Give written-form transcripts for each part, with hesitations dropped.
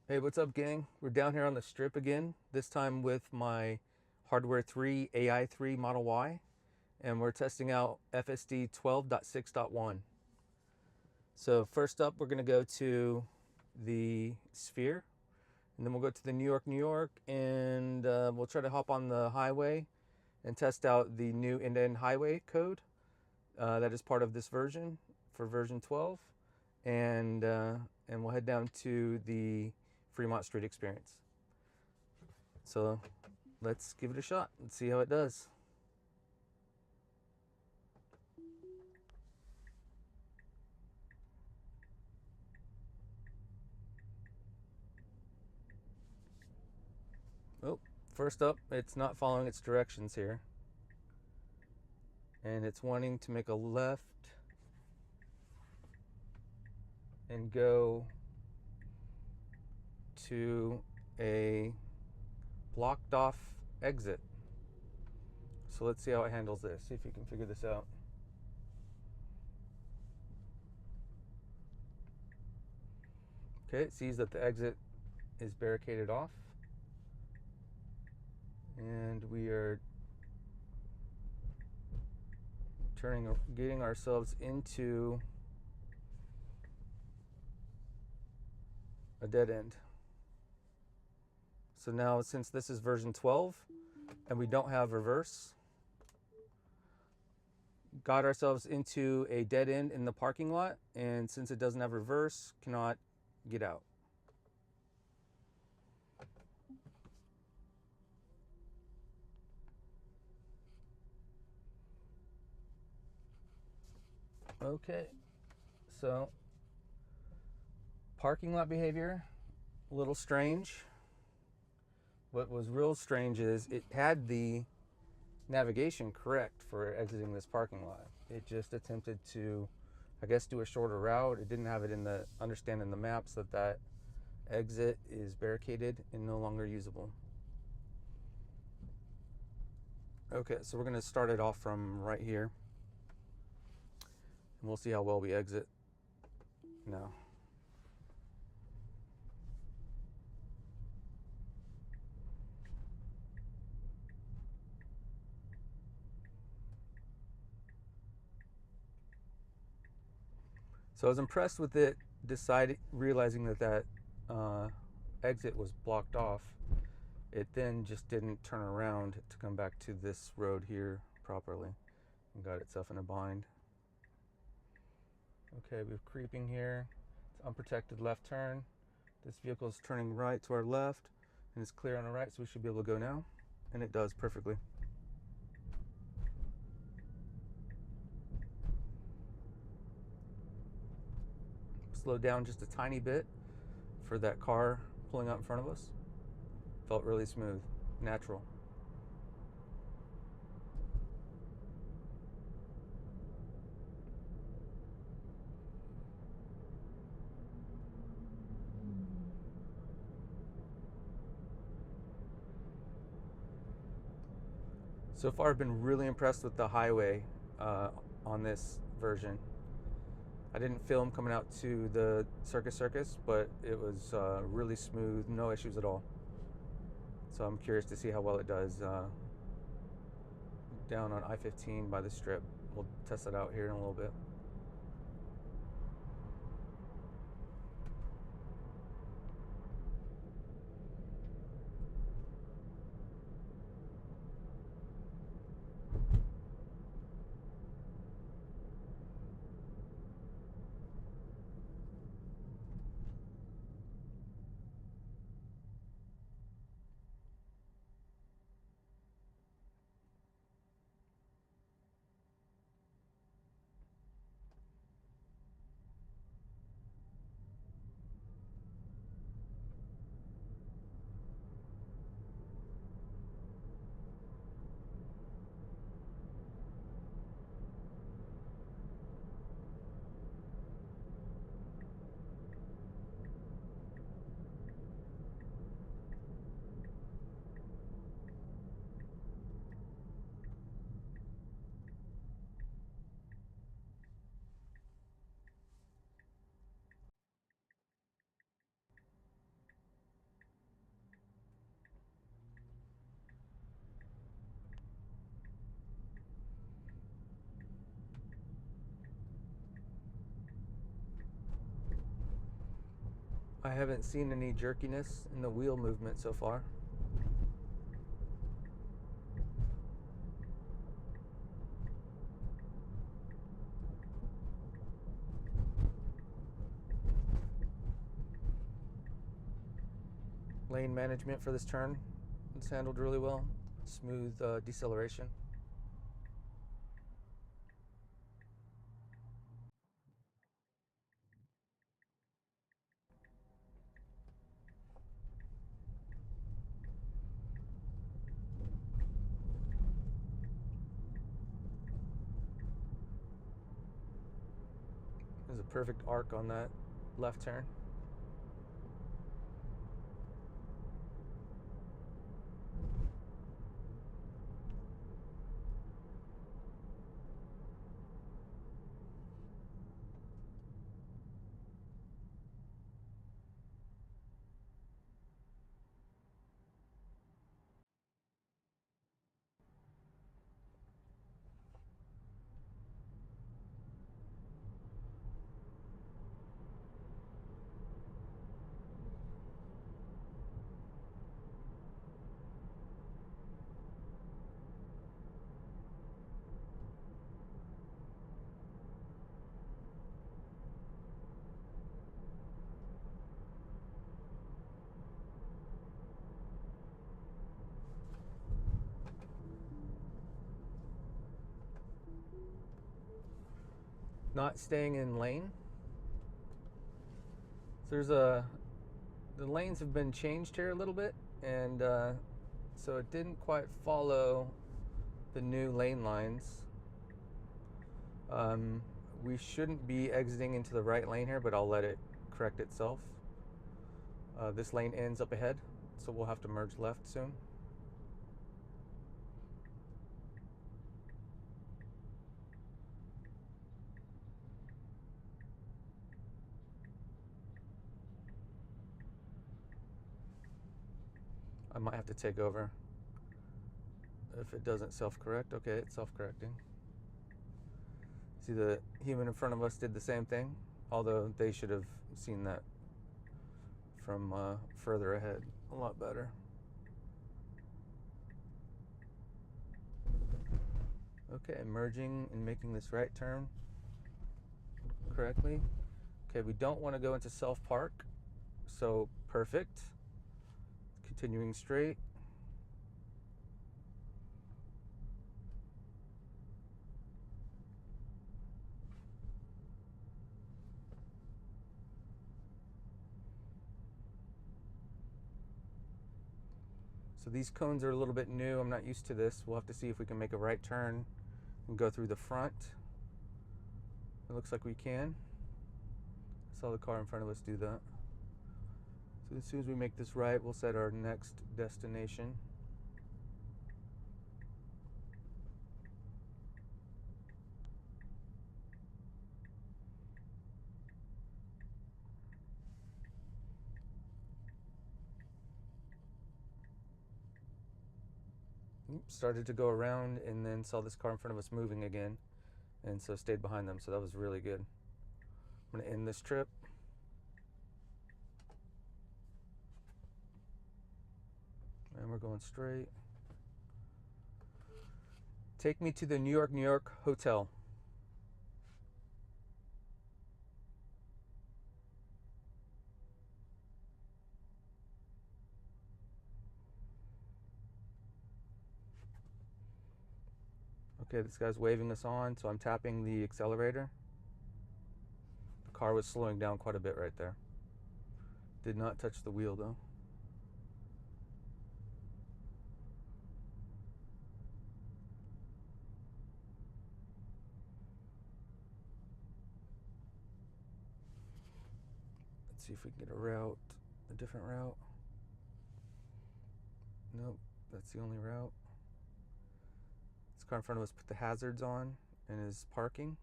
Hey, what's up, gang? We're down here on the strip again, this time with my Hardware 3 AI3 Model Y, and we're testing out FSD 12.6.1. So first up, we're going to go to the Sphere, and then we'll go to the New York, New York, and we'll try to hop on the highway and test out the new end-to-end highway code that is part of this version for version 12, and we'll head down to the Fremont Street experience. So let's give it a shot and see how it does. Oh, first up, it's not following its directions here. And it's wanting to make a left and go to a blocked off exit. So let's see how it handles this. See if you can figure this out. Okay, it sees that the exit is barricaded off. And we are getting ourselves into a dead end. So now, since this is version 12 and we don't have reverse, got ourselves into a dead end in the parking lot, and since it doesn't have reverse, cannot get out. Okay, so parking lot behavior, a little strange. What was real strange is it had the navigation correct for exiting this parking lot. It just attempted to, I guess, do a shorter route. It didn't have it in the understand in the maps that that exit is barricaded and no longer usable. Okay, so we're going to start it off from right here, and we'll see how well we exit now. So I was impressed with it, realizing that exit was blocked off. It then just didn't turn around to come back to this road here properly and got itself in a bind. Okay, we have creeping here. It's unprotected left turn. This vehicle is turning right to our left and it's clear on the right, so we should be able to go now. And it does perfectly. Slowed down just a tiny bit for that car pulling up in front of us. Felt really smooth, natural. So far, I've been really impressed with the highway on this version. I didn't film coming out to the Circus, but it was really smooth, no issues at all. So I'm curious to see how well it does down on I-15 by the strip. We'll test it out here in a little bit. I haven't seen any jerkiness in the wheel movement so far. Lane management for this turn, it's handled really well. Smooth deceleration. There's a perfect arc on that left turn. Not staying in lane. So the lanes have been changed here a little bit, and so it didn't quite follow the new lane lines. We shouldn't be exiting into the right lane here, but I'll let it correct itself. This lane ends up ahead, so we'll have to merge left soon. I might have to take over if it doesn't self-correct. Okay, it's self-correcting. See, the human in front of us did the same thing, although they should have seen that from further ahead a lot better. Okay, merging and making this right turn correctly. Okay, we don't want to go into self-park, so perfect. Continuing straight. So these cones are a little bit new. I'm not used to this. We'll have to see if we can make a right turn and go through the front. It looks like we can. I saw the car in front of us do that. So as soon as we make this right, we'll set our next destination. Started to go around and then saw this car in front of us moving again, and so stayed behind them, so that was really good. I'm going to end this trip. And we're going straight. Take me to the New York hotel. Okay, this guy's waving us on, so I'm tapping the accelerator. The car was slowing down quite a bit right there. Did not touch the wheel though. Let's see if we can get a different route. Nope, that's the only route. This car in front of us put the hazards on and is parking.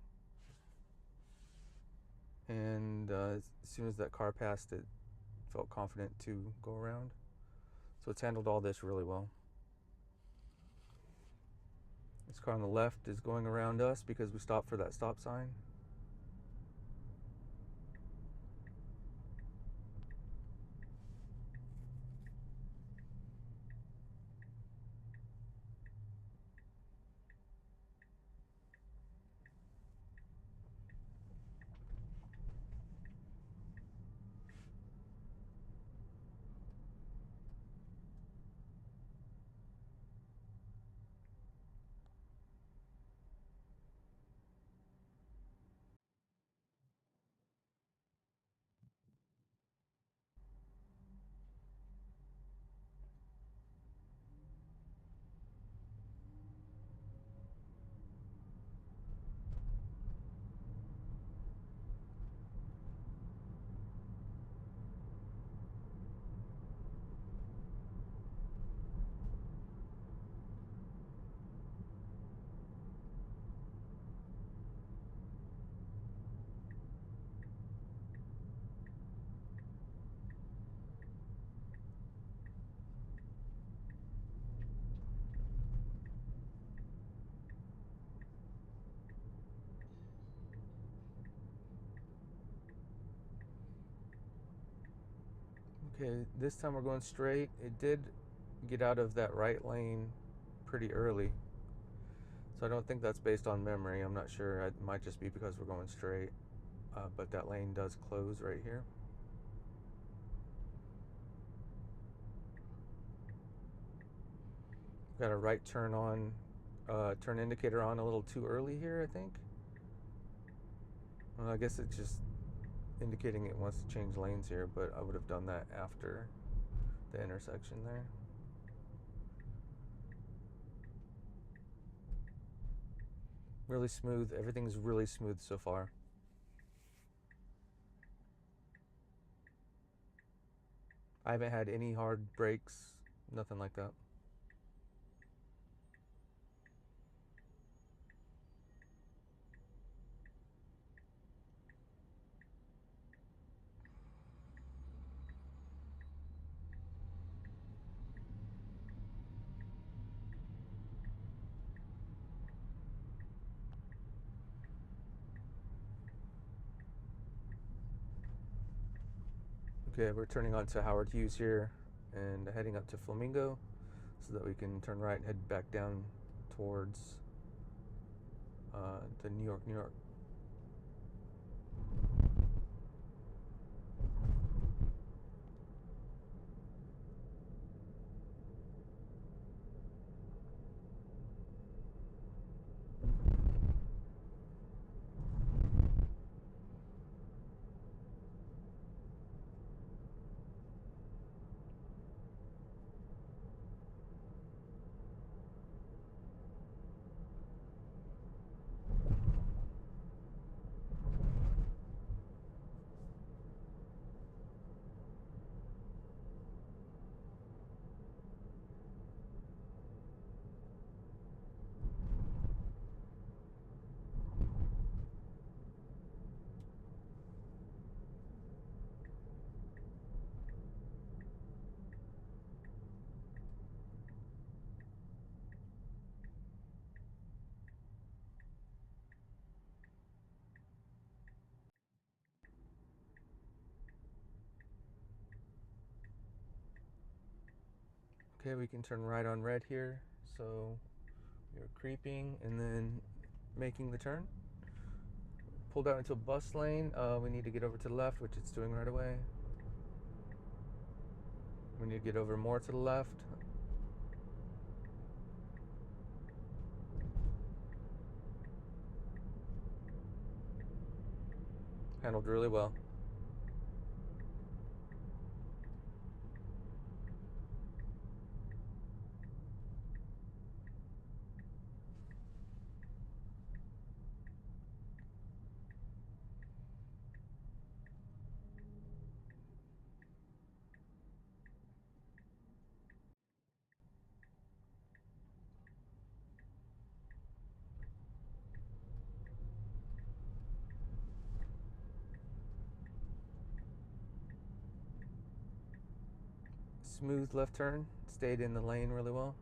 And as soon as that car passed, it felt confident to go around. So it's handled all this really well. This car on the left is going around us because we stopped for that stop sign. Okay, this time we're going straight. It did get out of that right lane pretty early, so I don't think that's based on memory. I'm not sure. It might just be because we're going straight, but that lane does close right here. Got a right turn on, turn indicator on a little too early here, I think. Well, I guess it's just indicating it wants to change lanes here, but I would have done that after the intersection there. Really smooth. Everything's really smooth so far. I haven't had any hard brakes, nothing like that. Okay, we're turning onto Howard Hughes here and heading up to Flamingo so that we can turn right and head back down towards the New York. Okay, we can turn right on red here. So we're creeping and then making the turn. Pulled out into a bus lane. We need to get over to the left, which it's doing right away. We need to get over more to the left. Handled really well. Smooth left turn. Stayed in the lane really well.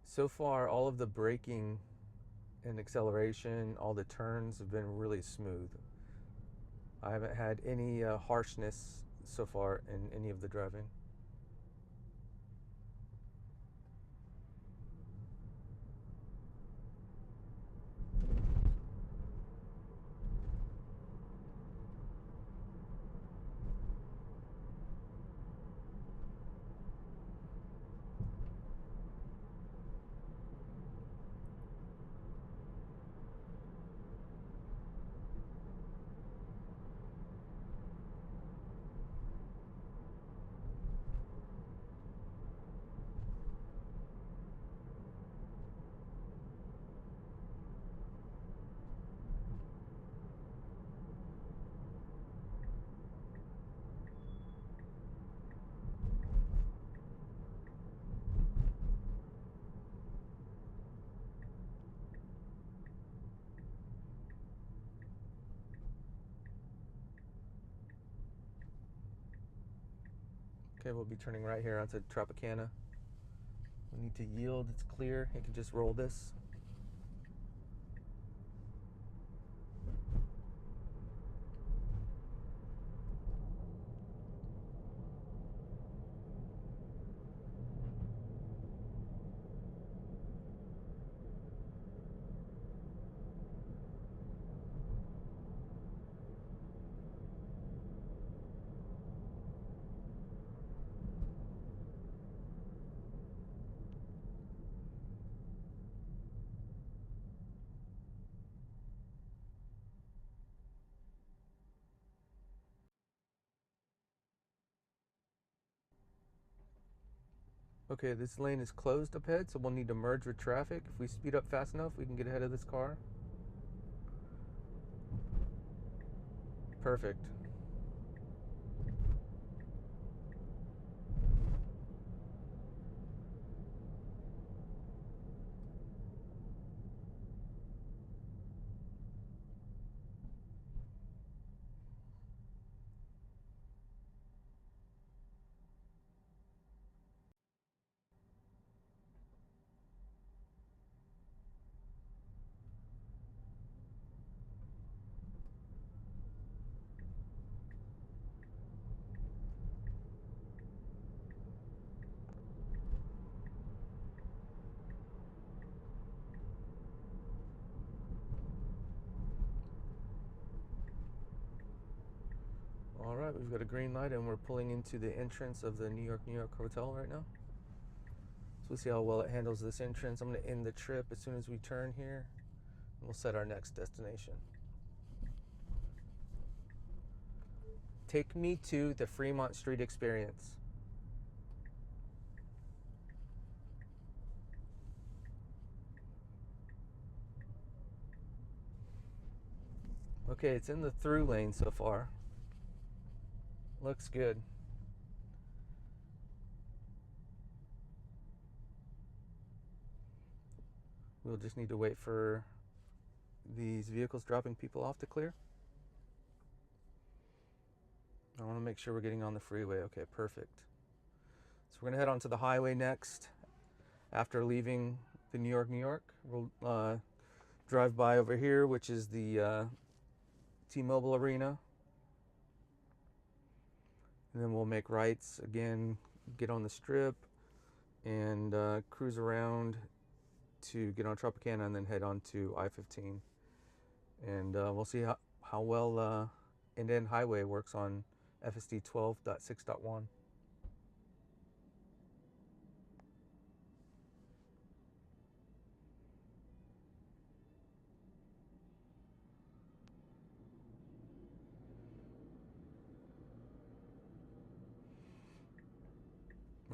So far, all of the braking and acceleration, all the turns have been really smooth. I haven't had any harshness so far in any of the driving. Okay, we'll be turning right here onto Tropicana. We need to yield, it's clear. You can just roll this. Okay, this lane is closed up ahead, so we'll need to merge with traffic. If we speed up fast enough, we can get ahead of this car. Perfect. All right, we've got a green light and we're pulling into the entrance of the New York Hotel right now. So we'll see how well it handles this entrance. I'm going to end the trip as soon as we turn here, and we'll set our next destination. Take me to the Fremont Street experience. Okay, it's in the through lane so far. Looks good. We'll just need to wait for these vehicles dropping people off to clear. I want to make sure we're getting on the freeway. Okay, perfect. So we're going to head onto the highway next. After leaving the New York, we'll drive by over here, which is the T-Mobile Arena. And then we'll make rights again, get on the strip, and cruise around to get on Tropicana and then head on to I-15. And we'll see how well E2E Highway works on FSD 12.6.1.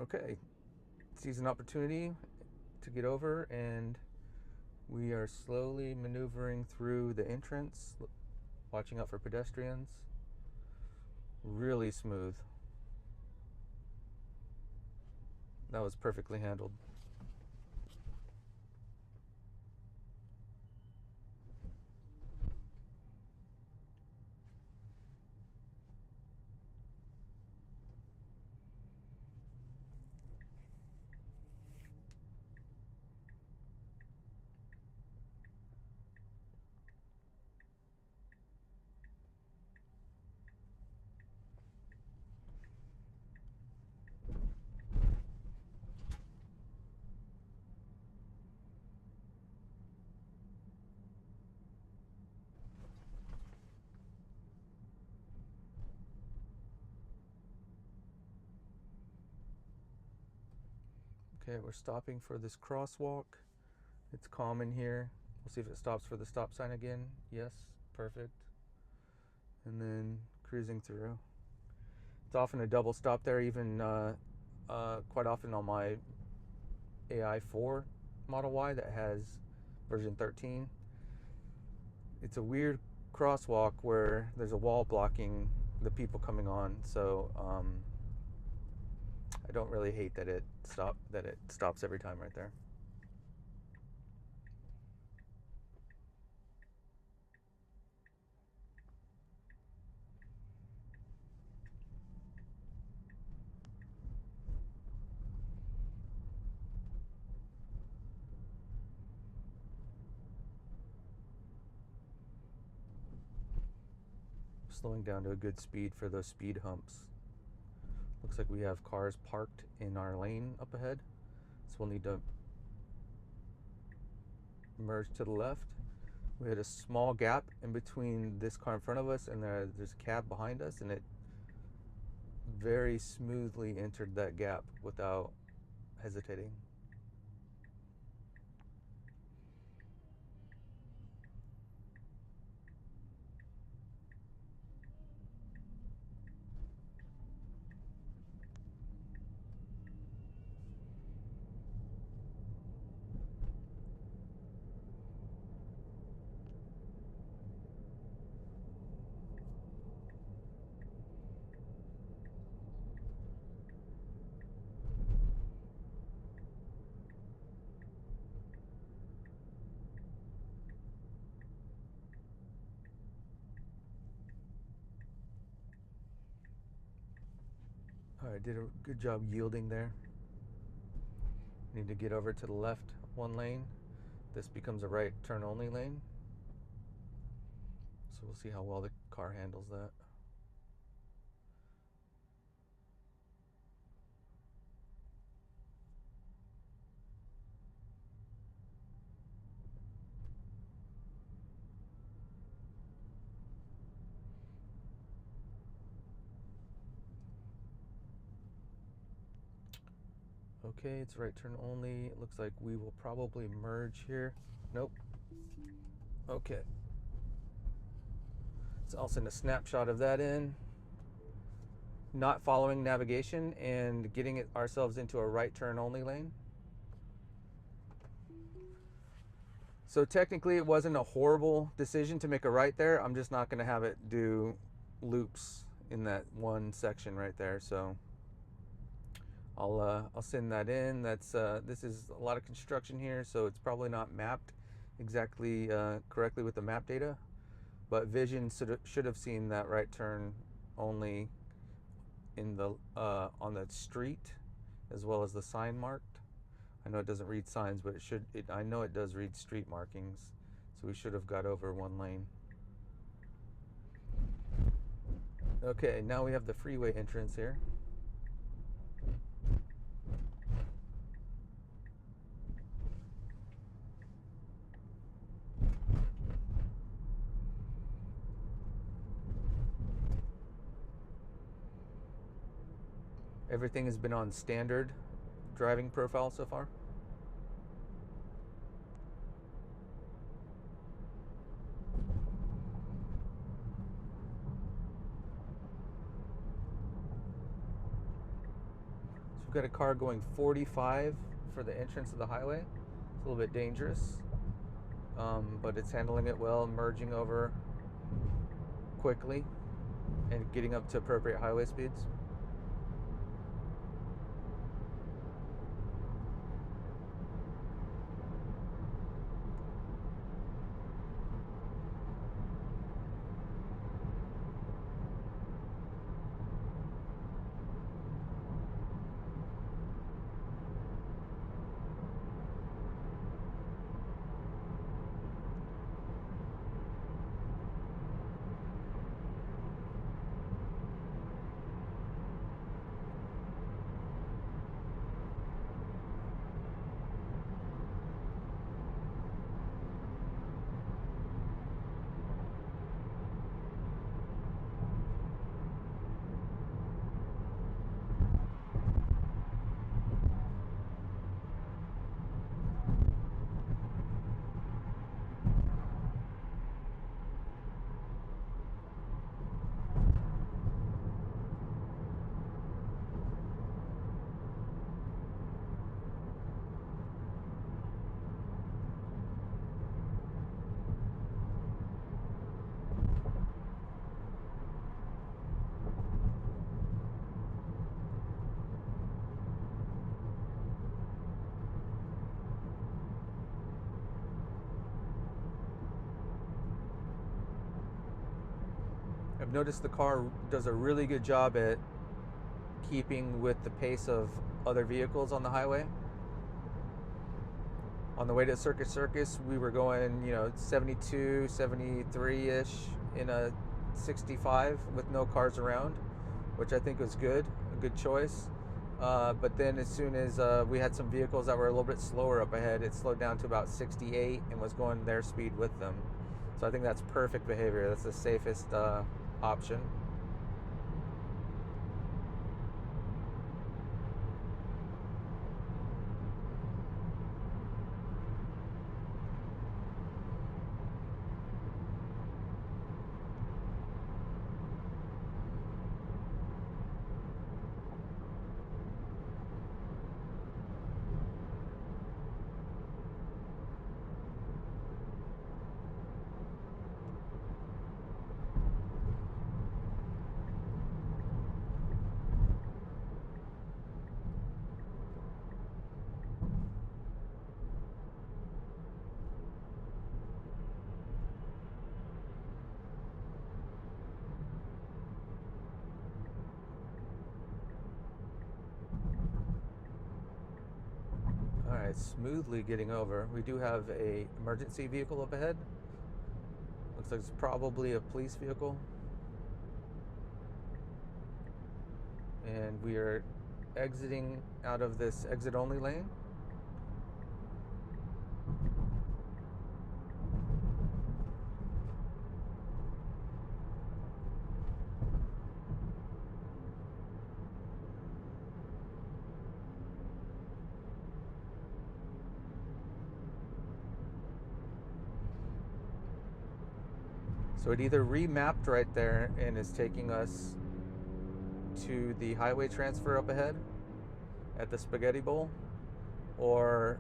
Okay, seize an opportunity to get over, and we are slowly maneuvering through the entrance, watching out for pedestrians. Really smooth. That was perfectly handled. Okay, we're stopping for this crosswalk. It's calm in here. We'll see if it stops for the stop sign again. Yes, perfect. And then cruising through. It's often a double stop there, even quite often on my AI4 Model Y that has version 13. It's a weird crosswalk where there's a wall blocking the people coming on, so I don't really hate that it stops every time right there. slowing down to a good speed for those speed humps. Looks like we have cars parked in our lane up ahead, so we'll need to merge to the left. We had a small gap in between this car in front of us and there's a cab behind us, and it very smoothly entered that gap without hesitating. All right, did a good job yielding there. Need to get over to the left one lane. This becomes a right turn only lane. So we'll see how well the car handles that. Okay, it's right turn only. It looks like we will probably merge here. Nope. Okay. So I'll send a snapshot of that in. Not following navigation and getting ourselves into a right turn only lane. So technically it wasn't a horrible decision to make a right there. I'm just not going to have it do loops in that one section right there. So I'll send that in. This is a lot of construction here, so it's probably not mapped exactly correctly with the map data, but Vision should have seen that right turn only in the on the street, as well as the sign marked. I know it doesn't read signs, but I know it does read street markings, so we should have got over one lane. Okay, now we have the freeway entrance here. Everything has been on standard driving profile so far. So we've got a car going 45 for the entrance of the highway. It's a little bit dangerous, but it's handling it well, merging over quickly and getting up to appropriate highway speeds. I've noticed the car does a really good job at keeping with the pace of other vehicles on the highway. On the way to Circus, we were going, 72, 73-ish in a 65 with no cars around, which I think was good, a good choice. But then as soon as we had some vehicles that were a little bit slower up ahead, it slowed down to about 68 and was going their speed with them. So I think that's perfect behavior. That's the safest option. All right, smoothly getting over. We do have a emergency vehicle up ahead. Looks like it's probably a police vehicle. And we are exiting out of this exit only lane. So it either remapped right there and is taking us to the highway transfer up ahead at the Spaghetti Bowl, or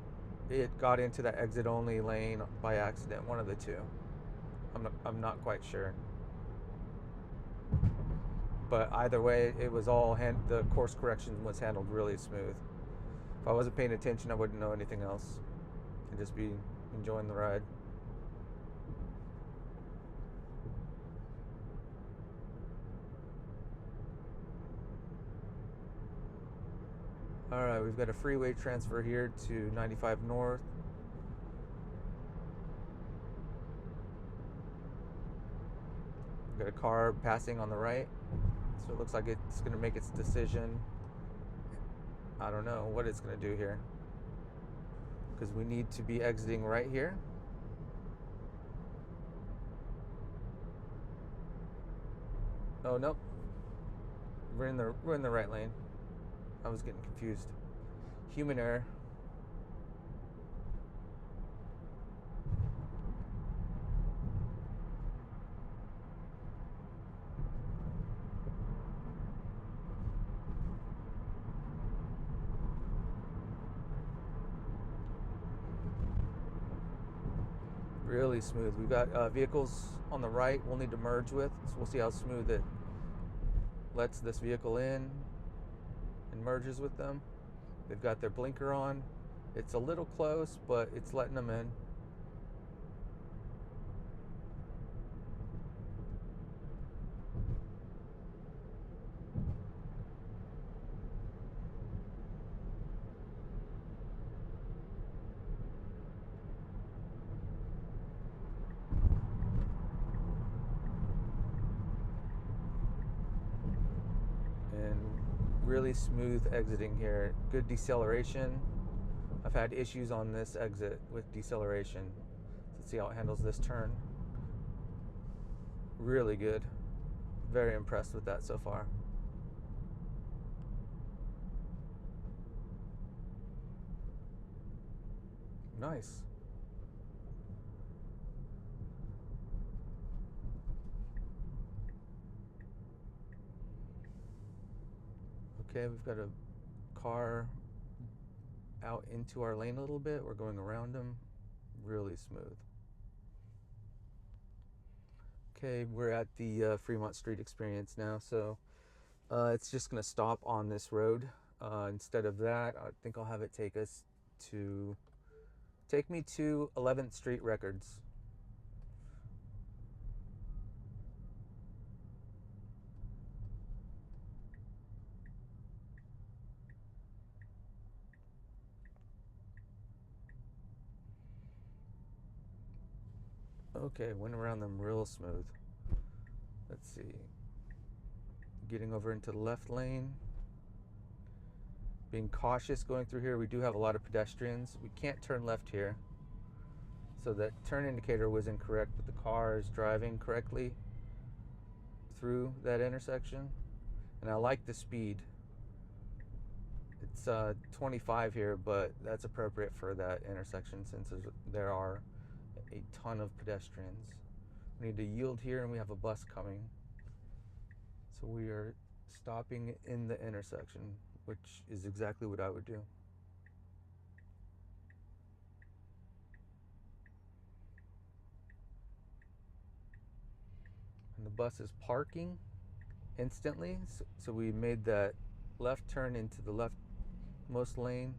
it got into the exit only lane by accident, one of the two. I'm not quite sure. But either way, it was all the course correction was handled really smooth. If I wasn't paying attention, I wouldn't know anything else. I'd just be enjoying the ride. All right, we've got a freeway transfer here to 95 North. We've got a car passing on the right. So it looks like it's going to make its decision. I don't know what it's going to do here, because we need to be exiting right here. Oh, nope. We're in the right lane. I was getting confused. Human error. Really smooth. We've got vehicles on the right we'll need to merge with, so we'll see how smooth it lets this vehicle in and merges with them. They've got their blinker on. It's a little close, but it's letting them in. And really smooth exiting here. Good deceleration. I've had issues on this exit with deceleration. Let's see how it handles this turn. Really good. Very impressed with that so far. Nice. Okay, we've got a car out into our lane a little bit. We're going around them. Really smooth. Okay, we're at the Fremont Street experience now, so it's just going to stop on this road. Instead of that, I think I'll have it take me to 11th Street Records. Okay, went around them real smooth. Let's see. Getting over into the left lane. Being cautious going through here. We do have a lot of pedestrians. We can't turn left here. So that turn indicator was incorrect, but the car is driving correctly through that intersection. And I like the speed. It's 25 here, but that's appropriate for that intersection since there are a ton of pedestrians. We need to yield here and we have a bus coming. So we are stopping in the intersection, which is exactly what I would do. And the bus is parking instantly, so we made that left turn into the leftmost lane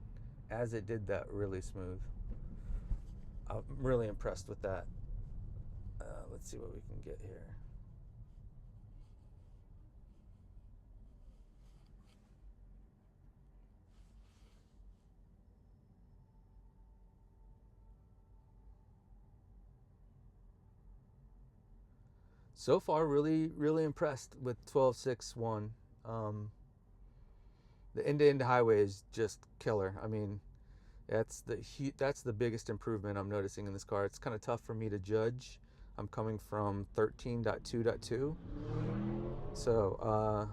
as it did that really smooth. I'm really impressed with that. Let's see what we can get here. So far, really, really impressed with 12.6.1. The end-to-end highway is just killer. I mean, that's the biggest improvement I'm noticing in this car. It's kind of tough for me to judge. I'm coming from 13.2.2, so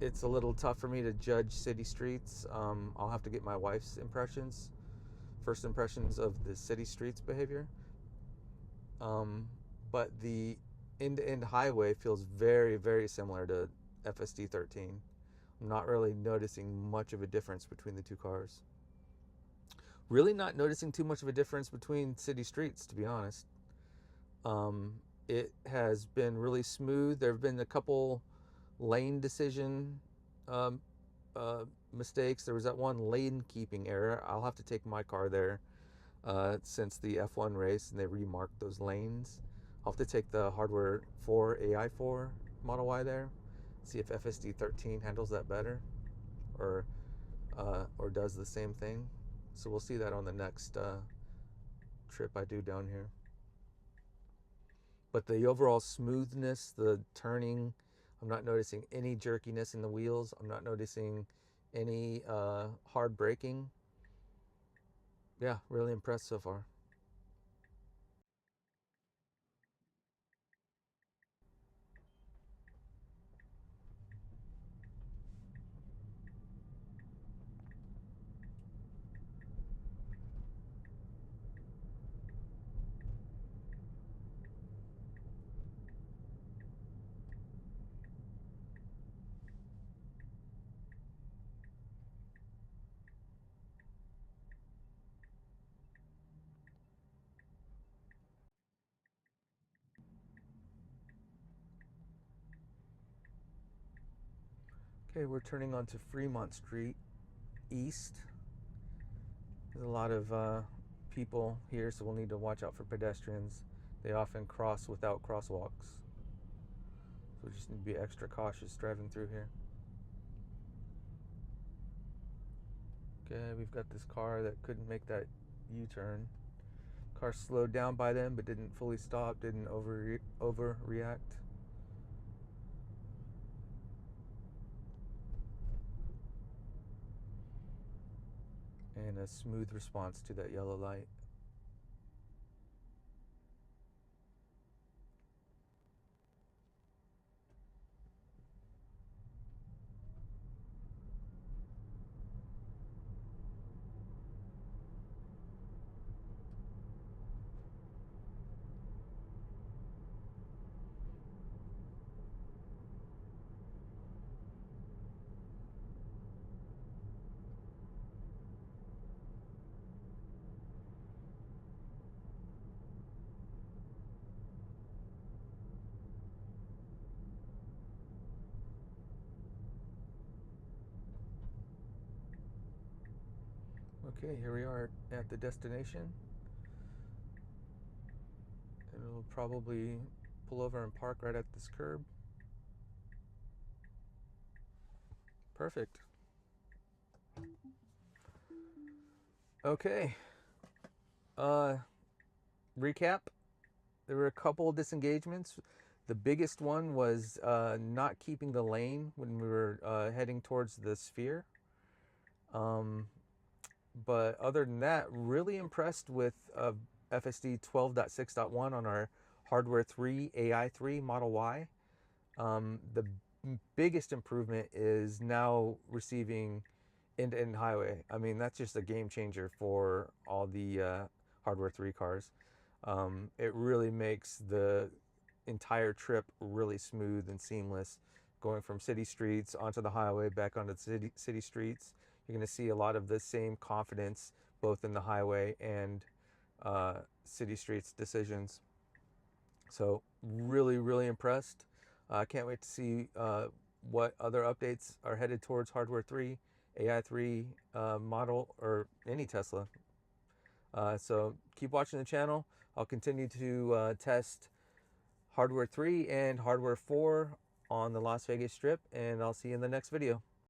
it's a little tough for me to judge city streets. I'll have to get my wife's first impressions of the city streets behavior. But the end-to-end highway feels very, very similar to FSD 13. I'm not really noticing much of a difference between the two cars. Really not noticing too much of a difference between city streets, to be honest. It has been really smooth. There have been a couple lane decision mistakes. There was that one lane keeping error. I'll have to take my car there since the F1 race and they remarked those lanes. I'll have to take the hardware 4 AI4 Model Y there, see if FSD 13 handles that better or does the same thing. So we'll see that on the next trip I do down here. But the overall smoothness, the turning, I'm not noticing any jerkiness in the wheels. I'm not noticing any hard braking. Yeah, really impressed so far. Okay, we're turning onto Fremont Street East. There's a lot of people here, so we'll need to watch out for pedestrians. They often cross without crosswalks. So we just need to be extra cautious driving through here. Okay, we've got this car that couldn't make that U-turn. Car slowed down by them, but didn't fully stop, didn't overreact. And a smooth response to that yellow light. Okay, here we are at the destination. And it'll probably pull over and park right at this curb. Perfect. Okay. Recap. There were a couple disengagements. The biggest one was not keeping the lane when we were heading towards the sphere. But other than that, really impressed with FSD 12.6.1 on our Hardware 3 AI3 Model Y. The biggest improvement is now receiving end-to-end highway. I mean, that's just a game changer for all the Hardware 3 cars. It really makes the entire trip really smooth and seamless, going from city streets onto the highway, back onto the city streets. You're going to see a lot of the same confidence both in the highway and city streets decisions. So really, really impressed. I can't wait to see what other updates are headed towards Hardware 3, AI3 model, or any Tesla. So keep watching the channel. I'll continue to test Hardware 3 and Hardware 4 on the Las Vegas Strip, and I'll see you in the next video.